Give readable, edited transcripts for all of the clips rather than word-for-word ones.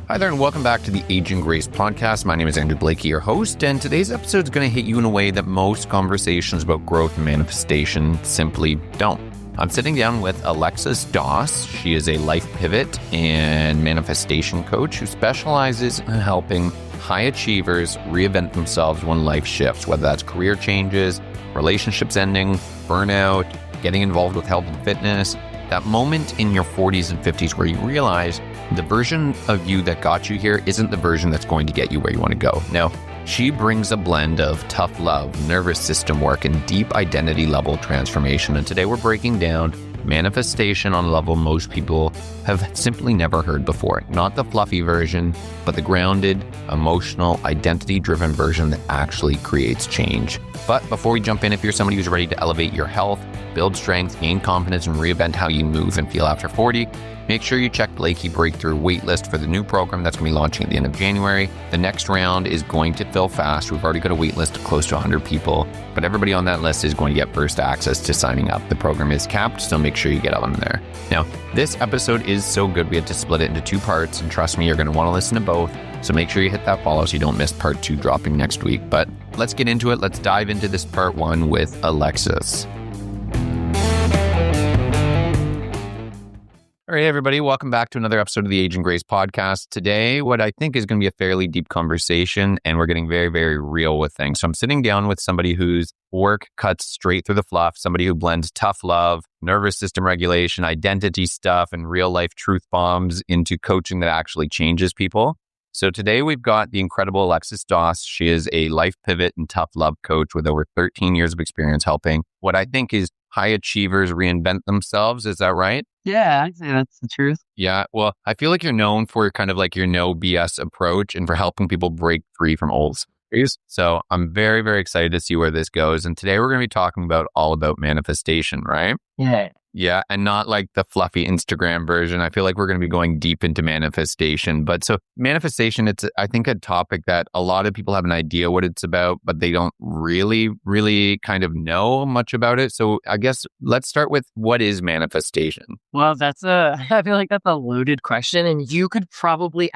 Hi there, and welcome back to the Aging Grace podcast. My name is Andrew Blakey, your host, and today's episode is going to hit you in a way that most conversations about growth and manifestation simply don't. I'm sitting down with Alexis Doss. She is a life pivot and manifestation coach who specializes in helping high achievers reinvent themselves when life shifts, whether that's career changes, relationships ending, burnout, getting involved with health and fitness, that moment in your 40s and 50s where you realize the version of you that got you here isn't the version that's going to get you where you want to go. Now, she brings a blend of tough love, nervous system work, and deep identity level transformation. And today we're breaking down manifestation on a level most people have simply never heard before. Not the fluffy version, but the grounded, emotional, identity-driven version that actually creates change. But before we jump in, if you're somebody who's ready to elevate your health, build strength, gain confidence, and reinvent how you move and feel after 40, make sure you check Blakey Breakthrough waitlist for the new program that's going to be launching at the end of January. The next round is going to fill fast. We've already got a waitlist of close to 100 people, but everybody on that list is going to get first access to signing up. The program is capped, so make sure you get on there. Now, this episode is so good, we had to split it into two parts, and trust me, you're going to want to listen to both. So make sure you hit that follow so you don't miss part 2 dropping next week. But let's get into it. Let's dive into this part 1 with Alexis. All right, everybody, welcome back to another episode of the Aging Grace podcast. Today, what I think is going to be a fairly deep conversation, and we're getting very, very real with things. So I'm sitting down with somebody whose work cuts straight through the fluff, somebody who blends tough love, nervous system regulation, identity stuff, and real life truth bombs into coaching that actually changes people. So today we've got the incredible Alexis Doss. She is a life pivot and tough love coach with over 13 years of experience helping what I think is high achievers reinvent themselves. Is that right? Yeah, I'd say that's the truth. Yeah. Well, I feel like you're known for kind of like your no BS approach and for helping people break free from old stories. So I'm very, very excited to see where this goes. And today we're going to be talking about all about manifestation, right? Yeah. Yeah. And not like the fluffy Instagram version. I feel like we're going to be going deep into manifestation. But so manifestation, it's, I think, a topic that a lot of people have an idea what it's about, but they don't really kind of know much about it. So I guess let's start with what is manifestation? Well, I feel like that's a loaded question. And you could probably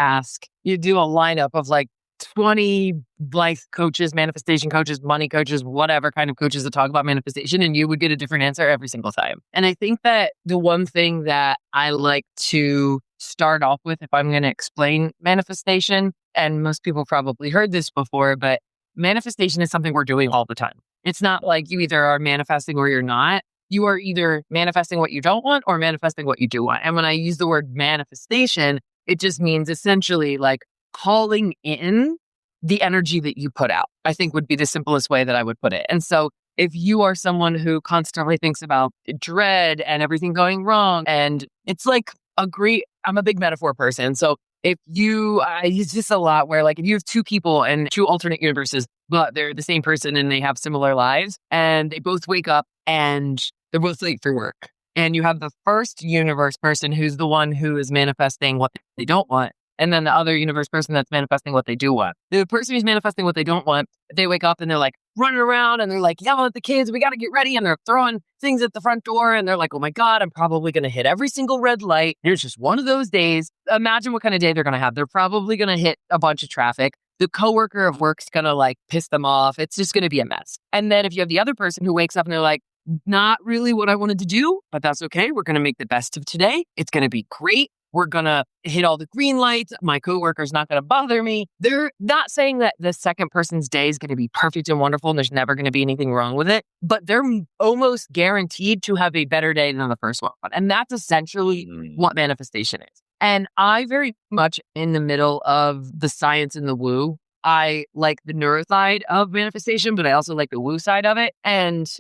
you do a lineup of like 20 life coaches, manifestation coaches, money coaches, whatever kind of coaches that talk about manifestation, and you would get a different answer every single time. And I think that the one thing that I like to start off with, if I'm going to explain manifestation, and most people probably heard this before, but manifestation is something we're doing all the time. It's not like you either are manifesting or you're not. You are either manifesting what you don't want or manifesting what you do want. And when I use the word manifestation, it just means essentially like calling in the energy that you put out, I think would be the simplest way that I would put it. And so if you are someone who constantly thinks about dread and everything going wrong, and it's like I'm a big metaphor person. So if I use this a lot where like if you have two people and two alternate universes, but they're the same person and they have similar lives and they both wake up and they're both late for work. And you have the first universe person who's the one who is manifesting what they don't want. And then the other universe person that's manifesting what they do want. The person who's manifesting what they don't want, they wake up and they're like running around and they're like yelling at the kids, we got to get ready. And they're throwing things at the front door. And they're like, oh my God, I'm probably going to hit every single red light. Here's just one of those days. Imagine what kind of day they're going to have. They're probably going to hit a bunch of traffic. The coworker of work's going to like piss them off. It's just going to be a mess. And then if you have the other person who wakes up and they're like, not really what I wanted to do, but that's okay. We're going to make the best of today. It's going to be great. We're going to hit all the green lights. My coworker's not going to bother me. They're not saying that the second person's day is going to be perfect and wonderful and there's never going to be anything wrong with it, but they're almost guaranteed to have a better day than the first one. And that's essentially what manifestation is. And I very much in the middle of the science and the woo. I like the neuro side of manifestation, but I also like the woo side of it. And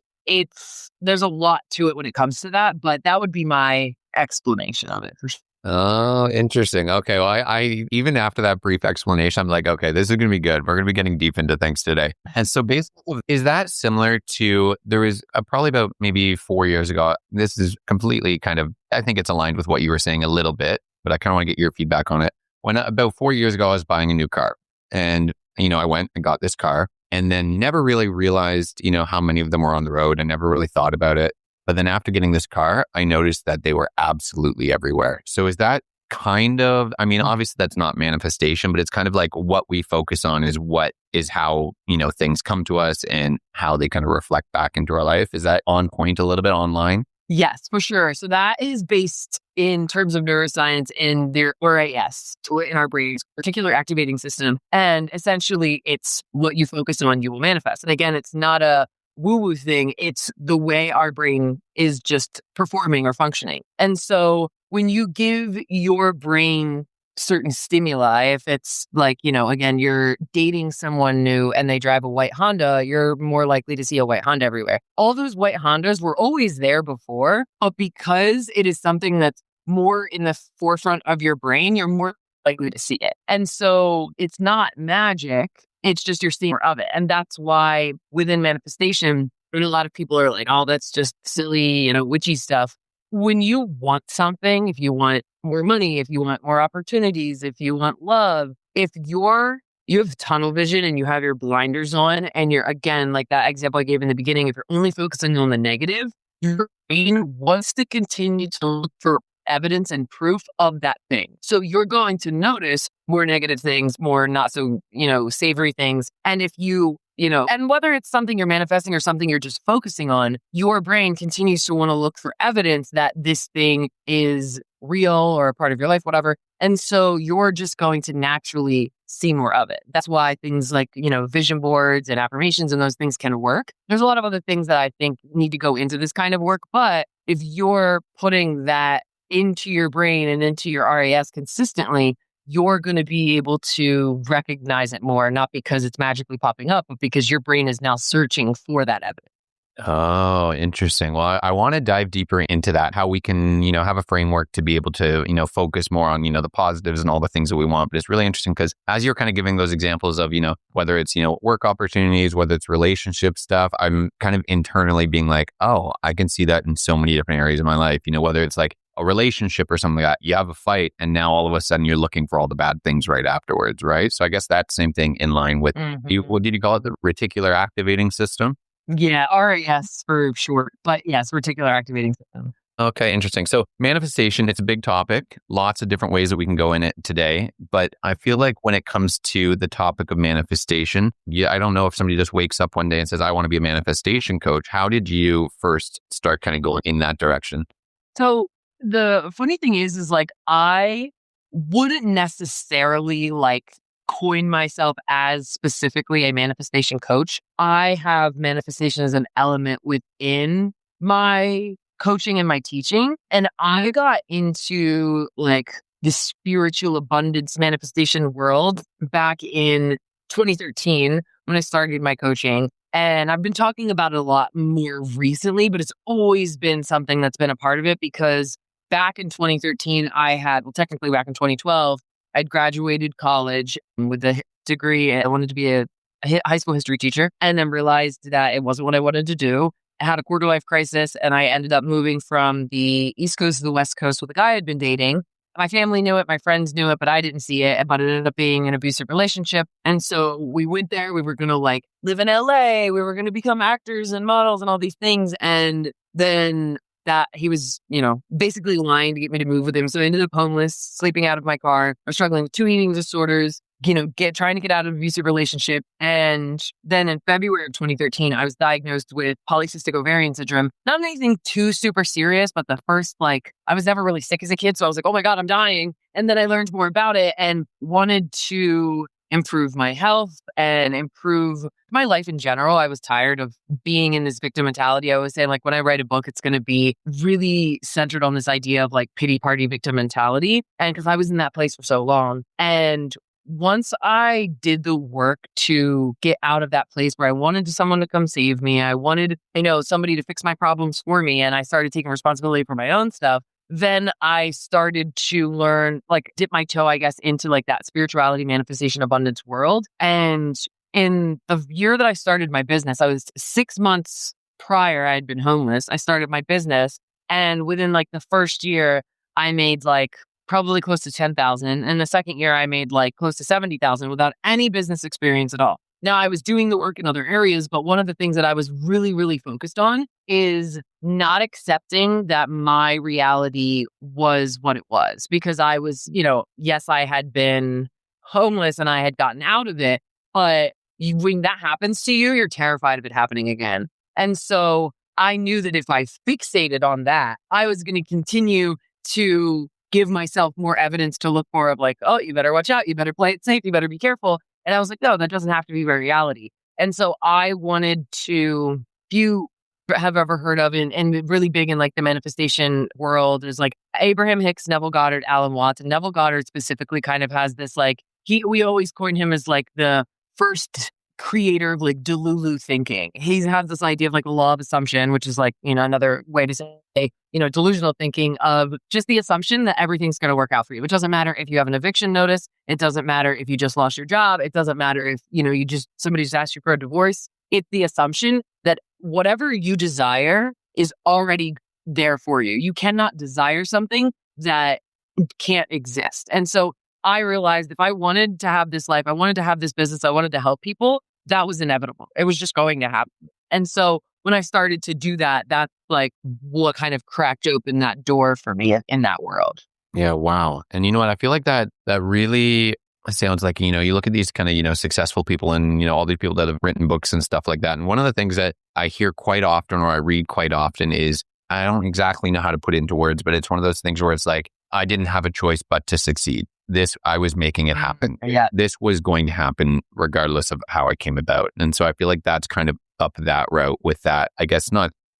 there's a lot to it when it comes to that, but that would be my explanation of it. Oh, interesting. Okay. Well, I even after that brief explanation, I'm like, okay, this is going to be good. We're going to be getting deep into things today. And so basically, is that similar to, there was probably about maybe 4 years ago, this is completely kind of, I think it's aligned with what you were saying a little bit, but I kind of want to get your feedback on it. When about 4 years ago, I was buying a new car and, I went and got this car and then never really realized, how many of them were on the road. I never really thought about it. But then after getting this car, I noticed that they were absolutely everywhere. So is that kind of, I mean, obviously that's not manifestation, but it's kind of like what we focus on is how, things come to us and how they kind of reflect back into our life. Is that on point a little bit online? Yes, for sure. So that is based in terms of neuroscience in their RAS, in our brain's particular activating system. And essentially, it's what you focus on, you will manifest. And again, it's not a woo-woo thing. It's the way our brain is just performing or functioning. And so when you give your brain certain stimuli, if it's like, again, you're dating someone new and they drive a white Honda, you're more likely to see a white Honda everywhere. All those white Hondas were always there before, but because it is something that's more in the forefront of your brain, you're more likely to see it. And so it's not magic. It's just you're seeing more of it. And that's why within manifestation, a lot of people are like, oh, that's just silly, witchy stuff. When you want something, if you want more money, if you want more opportunities, if you want love, if you have tunnel vision and you have your blinders on and you're, again, like that example I gave in the beginning, if you're only focusing on the negative, your brain wants to continue to look for evidence and proof of that thing. So you're going to notice more negative things, more not so, savory things. And if you and whether it's something you're manifesting or something you're just focusing on, your brain continues to want to look for evidence that this thing is real or a part of your life, whatever. And so you're just going to naturally see more of it. That's why things like, vision boards and affirmations and those things can work. There's a lot of other things that I think need to go into this kind of work. But if you're putting that into your brain and into your RAS consistently, you're going to be able to recognize it more, not because it's magically popping up, but because your brain is now searching for that evidence. Oh, interesting. Well, I want to dive deeper into that, how we can, have a framework to be able to, focus more on, the positives and all the things that we want. But it's really interesting because as you're kind of giving those examples of, whether it's, work opportunities, whether it's relationship stuff, I'm kind of internally being like, oh, I can see that in so many different areas of my life, whether it's like a relationship or something like that, you have a fight and now all of a sudden you're looking for all the bad things right afterwards, right? So I guess that same thing in line with, what did you call it? The reticular activating system? Yeah, RAS for short, but yes, reticular activating system. Okay, interesting. So manifestation, it's a big topic, lots of different ways that we can go in it today. But I feel like when it comes to the topic of manifestation, I don't know if somebody just wakes up one day and says, I want to be a manifestation coach. How did you first start kind of going in that direction? So the funny thing is like, I wouldn't necessarily coin myself as specifically a manifestation coach. I have manifestation as an element within my coaching and my teaching. And I got into the spiritual abundance manifestation world back in 2013 when I started my coaching. And I've been talking about it a lot more recently, but it's always been something that's been a part of it because back in 2013, technically back in 2012, I'd graduated college with a degree. I wanted to be a high school history teacher and then realized that it wasn't what I wanted to do. I had a quarter life crisis and I ended up moving from the East Coast to the West Coast with a guy I'd been dating. My family knew it, my friends knew it, but I didn't see it. But it ended up being an abusive relationship. And so we went there. We were going to live in LA. We were going to become actors and models and all these things. And then that he was, basically lying to get me to move with him. So I ended up homeless, sleeping out of my car. I was struggling with 2 eating disorders, trying to get out of an abusive relationship. And then in February of 2013, I was diagnosed with polycystic ovarian syndrome. Not anything too super serious, but the first, I was never really sick as a kid. So I was like, oh my God, I'm dying. And then I learned more about it and wanted to improve my health and improve my life in general. I was tired of being in this victim mentality. I was saying, when I write a book, it's going to be really centered on this idea of pity party victim mentality. And because I was in that place for so long. And once I did the work to get out of that place where I wanted someone to come save me, I wanted, somebody to fix my problems for me. And I started taking responsibility for my own stuff. Then I started to learn, dip my toe, I guess, into that spirituality, manifestation, abundance world. And in the year that I started my business, I was 6 months prior, I had been homeless. I started my business. And within the first year, I made probably close to 10,000. And the second year, I made close to 70,000 without any business experience at all. Now, I was doing the work in other areas, but one of the things that I was really, really focused on is not accepting that my reality was what it was, because I was, yes, I had been homeless and I had gotten out of it, but when that happens to you, you're terrified of it happening again. And so I knew that if I fixated on that, I was going to continue to give myself more evidence to look for of like, oh, you better watch out. You better play it safe. You better be careful. And I was like, no, that doesn't have to be my reality. And so I wanted to, if you have ever heard of and really big in like the manifestation world, there's like Abraham Hicks, Neville Goddard, Alan Watts. And Neville Goddard specifically kind of has this like, we always coin him as like the first creator of like Delulu thinking. He has this idea of like a law of assumption, which is like, another way to say, delusional thinking of just the assumption that everything's going to work out for you. It doesn't matter if you have an eviction notice. It doesn't matter if you just lost your job. It doesn't matter if, somebody just asked you for a divorce. It's the assumption that whatever you desire is already there for you. You cannot desire something that can't exist. And so I realized if I wanted to have this life, I wanted to have this business, I wanted to help people, that was inevitable. It was just going to happen. And so when I started to do that, that's like what kind of cracked open that door for me in that world. Yeah, wow. And you know what? I feel like that really sounds like, you look at these kind of, successful people and, all these people that have written books and stuff like that. And one of the things that I hear quite often or I read quite often is, I don't exactly know how to put it into words, but it's one of those things where it's like, I didn't have a choice but to succeed. I was making it happen. Yeah. This was going to happen regardless of how it came about. And so I feel like that's kind of up that route with that. I guess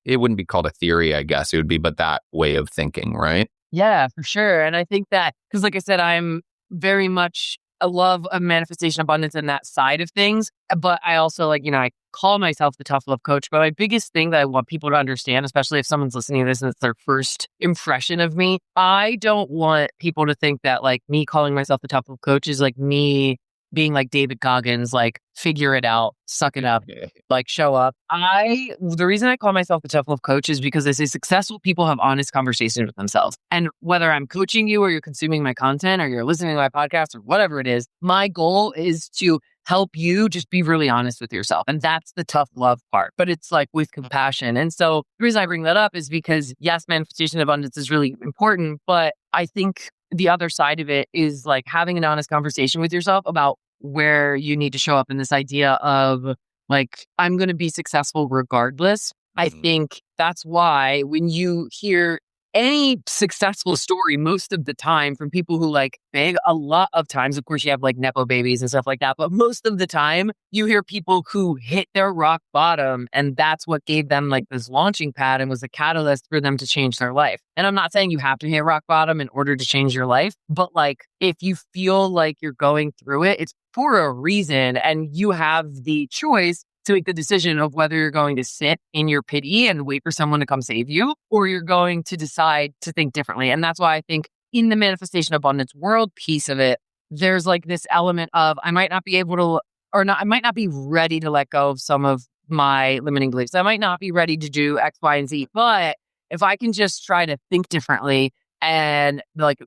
it wouldn't be called a theory, I guess it would be, but that way of thinking, right? Yeah, for sure. And I think that, because like I said, I'm very much a love of manifestation abundance and that side of things. But I also I call myself the tough love coach. But my biggest thing that I want people to understand, especially if someone's listening to this and it's their first impression of me, I don't want people to think that like me calling myself the tough love coach is like me being like David Goggins, like figure it out, suck it up, like show up. The reason I call myself the tough love coach is because I say successful people have honest conversations with themselves. And whether I'm coaching you or you're consuming my content or you're listening to my podcast or whatever it is, my goal is to help you just be really honest with yourself. And that's the tough love part, but it's like with compassion. And so the reason I bring that up is because yes, manifestation abundance is really important, but I think the other side of it is like having an honest conversation with yourself about where you need to show up in this idea of like, I'm going to be successful regardless. I think that's why when you hear any successful story, most of the time from people who like big, a lot of times, of course, you have like Nepo babies and stuff like that. But most of the time you hear people who hit their rock bottom and that's what gave them like this launching pad and was a catalyst for them to change their life. And I'm not saying you have to hit rock bottom in order to change your life, but like if you feel like you're going through it, it's for a reason and you have the choice to make the decision of whether you're going to sit in your pity and wait for someone to come save you, or you're going to decide to think differently. And that's why I think in the manifestation abundance world piece of it, there's like this element of I might not be able to, I might not be ready to let go of some of my limiting beliefs. I might not be ready to do X, Y, and Z, but if I can just try to think differently and like,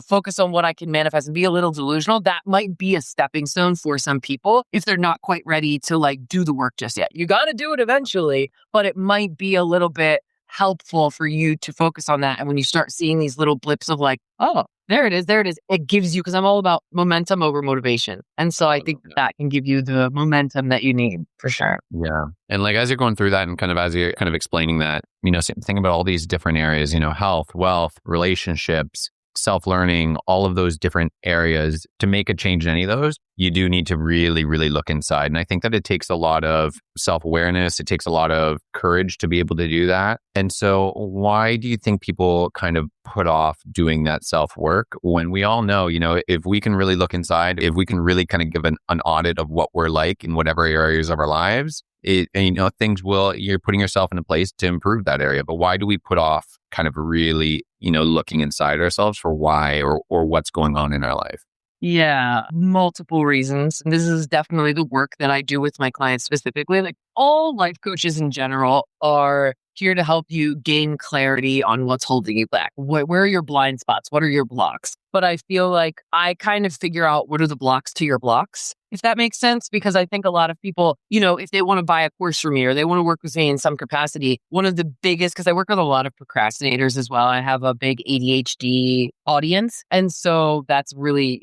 focus on what I can manifest and be a little delusional, that might be a stepping stone for some people if they're not quite ready to like do the work just yet. You got to do it eventually, but it might be a little bit helpful for you to focus on that. And when you start seeing these little blips of like, oh, there it is, it gives you, because I'm all about momentum over motivation. And so I think that can give you the momentum that you need for sure. Yeah. And like, as you're going through that and kind of as you're kind of explaining that, think about all these different areas, health, wealth, relationships, self-learning, all of those different areas. To make a change in any of those, you do need to really, really look inside. And I think that it takes a lot of self-awareness. It takes a lot of courage to be able to do that. And so why do you think people kind of put off doing that self-work when we all know, if we can really look inside, if we can really kind of give an audit of what we're like in whatever areas of our lives, you're putting yourself in a place to improve that area. But why do we put off kind of really, looking inside ourselves for why or what's going on in our life? Yeah, multiple reasons. And this is definitely the work that I do with my clients specifically. Like all life coaches in general are here to help you gain clarity on what's holding you back. Where are your blind spots? What are your blocks? But I feel like I kind of figure out what are the blocks to your blocks, if that makes sense. Because I think a lot of people, if they want to buy a course from me or they want to work with me in some capacity, one of the biggest, because I work with a lot of procrastinators as well. I have a big ADHD audience. And so that's really,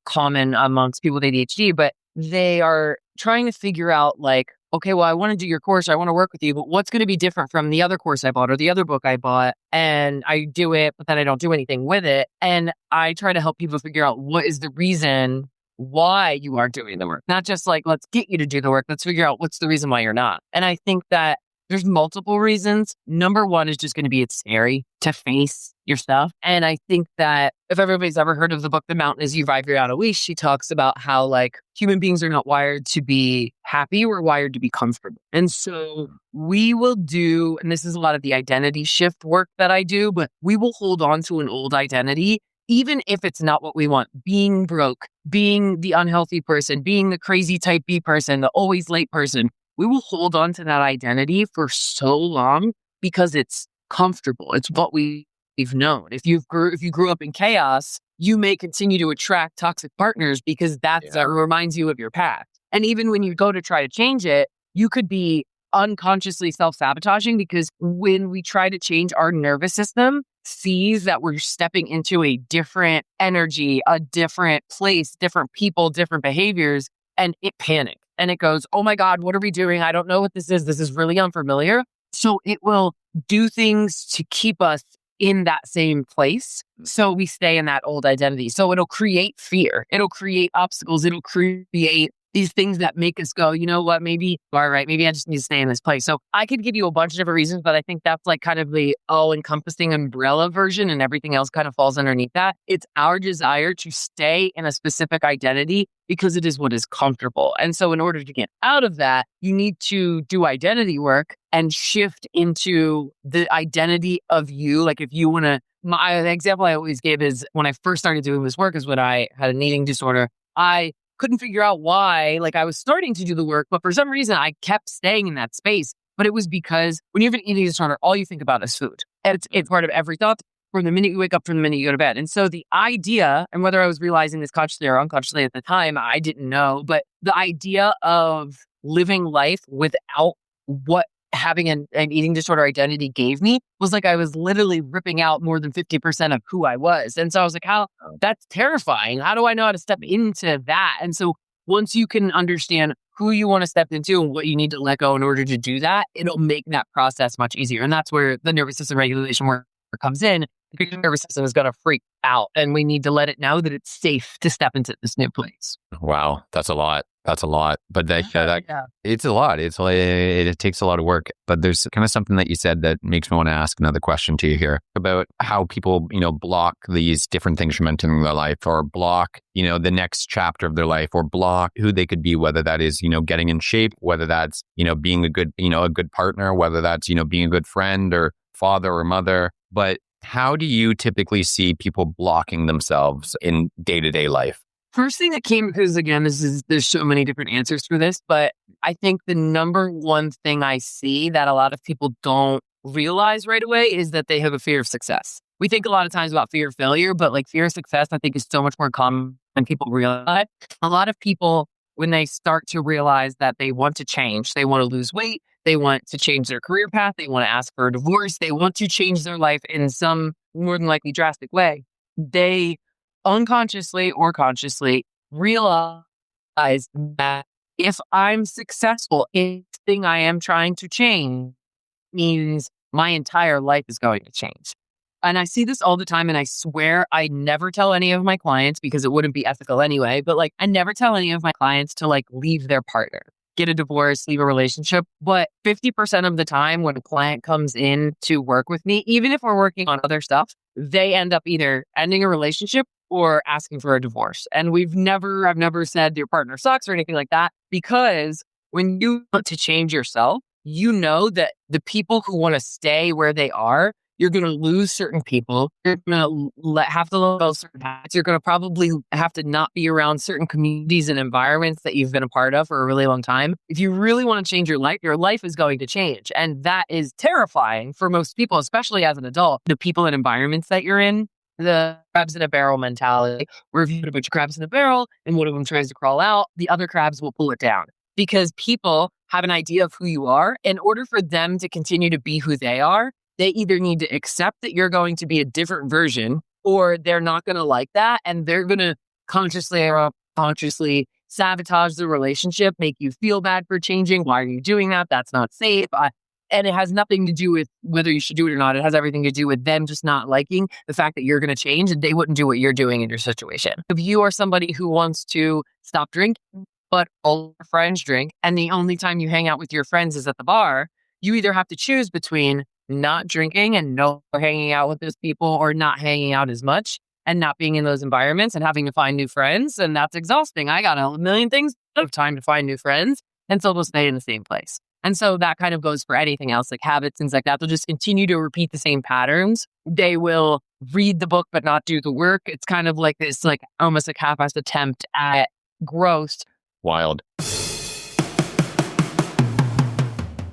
common amongst people with ADHD, but they are trying to figure out like, okay, well, I want to do your course. I want to work with you, but what's going to be different from the other course I bought or the other book I bought? And I do it, but then I don't do anything with it. And I try to help people figure out what is the reason why you aren't doing the work. Not just like, let's get you to do the work. Let's figure out what's the reason why you're not. And I think that there's multiple reasons. Number one is just going to be it's scary to face your stuff. And I think that if everybody's ever heard of the book, The Mountain Is You by Brianna Weiss, she talks about how like human beings are not wired to be happy. We're wired to be comfortable. And so we will do, and this is a lot of the identity shift work that I do, but we will hold on to an old identity, even if it's not what we want. Being broke, being the unhealthy person, being the crazy type B person, the always late person. We will hold on to that identity for so long because it's comfortable. It's what we've known. If you grew up in chaos, you may continue to attract toxic partners because that reminds you of your past. And even when you go to try to change it, you could be unconsciously self-sabotaging because when we try to change, our nervous system sees that we're stepping into a different energy, a different place, different people, different behaviors, and it panics. And it goes, oh my God, what are we doing? I don't know what this is. This is really unfamiliar. So it will do things to keep us in that same place. So we stay in that old identity. So it'll create fear. It'll create obstacles. It'll create these things that make us go, you know what, maybe, all right, maybe I just need to stay in this place. So I could give you a bunch of different reasons, but I think that's like kind of the all-encompassing umbrella version and everything else kind of falls underneath that. It's our desire to stay in a specific identity because it is what is comfortable. And so in order to get out of that, you need to do identity work and shift into the identity of you. Like if you want to, the example I always give is when I first started doing this work is when I had an eating disorder. I couldn't figure out why, like I was starting to do the work, but for some reason I kept staying in that space. But it was because when you have an eating disorder, all you think about is food. And it's part of every thought from the minute you wake up, from the minute you go to bed. And so the idea, and whether I was realizing this consciously or unconsciously at the time, I didn't know, but the idea of living life without what having an eating disorder identity gave me was like I was literally ripping out more than 50% of who I was. And so I was like, that's terrifying. How do I know how to step into that? And so once you can understand who you want to step into and what you need to let go in order to do that, it'll make that process much easier. And that's where the nervous system regulation work comes in. The nervous system is going to freak out and we need to let it know that it's safe to step into this new place. Wow. That's a lot. That's a lot. But it's a lot. It's like, it takes a lot of work. But there's kind of something that you said that makes me want to ask another question to you here about how people, block these different things from entering their life or block, the next chapter of their life or block who they could be, whether that is, getting in shape, whether that's, being a good partner, whether that's, being a good friend or father or mother. But how do you typically see people blocking themselves in day-to-day life? First thing that came, because again, there's so many different answers for this, but I think the number one thing I see that a lot of people don't realize right away is that they have a fear of success. We think a lot of times about fear of failure, but like fear of success, I think is so much more common than people realize. A lot of people, when they start to realize that they want to change, they want to lose weight, they want to change their career path, they want to ask for a divorce, they want to change their life in some more than likely drastic way, they unconsciously or consciously realize that if I'm successful in the thing I am trying to change, means my entire life is going to change. And I see this all the time, and I swear I never tell any of my clients because it wouldn't be ethical anyway, but like I never tell any of my clients to like leave their partner, get a divorce, leave a relationship. But 50% of the time when a client comes in to work with me, even if we're working on other stuff, they end up either ending a relationship or asking for a divorce. And I've never said your partner sucks or anything like that, because when you want to change yourself, you know that the people who want to stay where they are You're going to lose certain people. You're going to have to let go of certain habits. You're going to probably have to not be around certain communities and environments that you've been a part of for a really long time. If you really want to change your life is going to change. And that is terrifying for most people, especially as an adult. The people and environments that you're in, the crabs in a barrel mentality, where if you put a bunch of crabs in a barrel and one of them tries to crawl out, the other crabs will pull it down. Because people have an idea of who you are. In order for them to continue to be who they are, they either need to accept that you're going to be a different version, or they're not going to like that. And they're going to consciously or unconsciously sabotage the relationship, make you feel bad for changing. Why are you doing that? That's not safe. And it has nothing to do with whether you should do it or not. It has everything to do with them just not liking the fact that you're going to change, and they wouldn't do what you're doing in your situation. If you are somebody who wants to stop drinking, but all your friends drink, and the only time you hang out with your friends is at the bar, you either have to choose between not drinking and no hanging out with those people, or not hanging out as much and not being in those environments and having to find new friends. And that's exhausting. I got a million things of time to find new friends, and so they'll stay in the same place. And so that kind of goes for anything else, like habits, things like that. They'll just continue to repeat the same patterns. They will read the book, but not do the work. It's kind of like this, like almost like half-assed attempt at growth. Wild.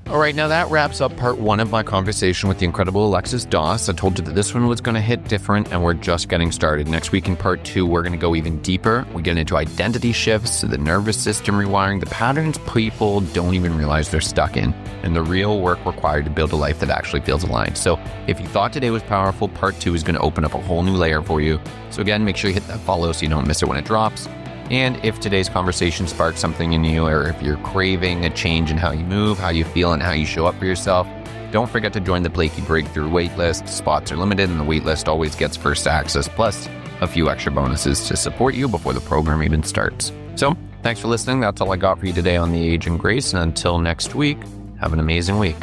All right, now that wraps up part 1 of my conversation with the incredible Alexis Doss. I told you that this one was going to hit different, and we're just getting started. Next week in part 2, we're going to go even deeper. We get into identity shifts, the nervous system rewiring, the patterns people don't even realize they're stuck in, and the real work required to build a life that actually feels aligned. So if you thought today was powerful, part 2 is going to open up a whole new layer for you. So again, make sure you hit that follow so you don't miss it when it drops. And if today's conversation sparks something in you, or if you're craving a change in how you move, how you feel, and how you show up for yourself, don't forget to join the Blakey Breakthrough waitlist. Spots are limited, and the waitlist always gets first access, plus a few extra bonuses to support you before the program even starts. So, thanks for listening. That's all I got for you today on The Age and Grace. And until next week, have an amazing week.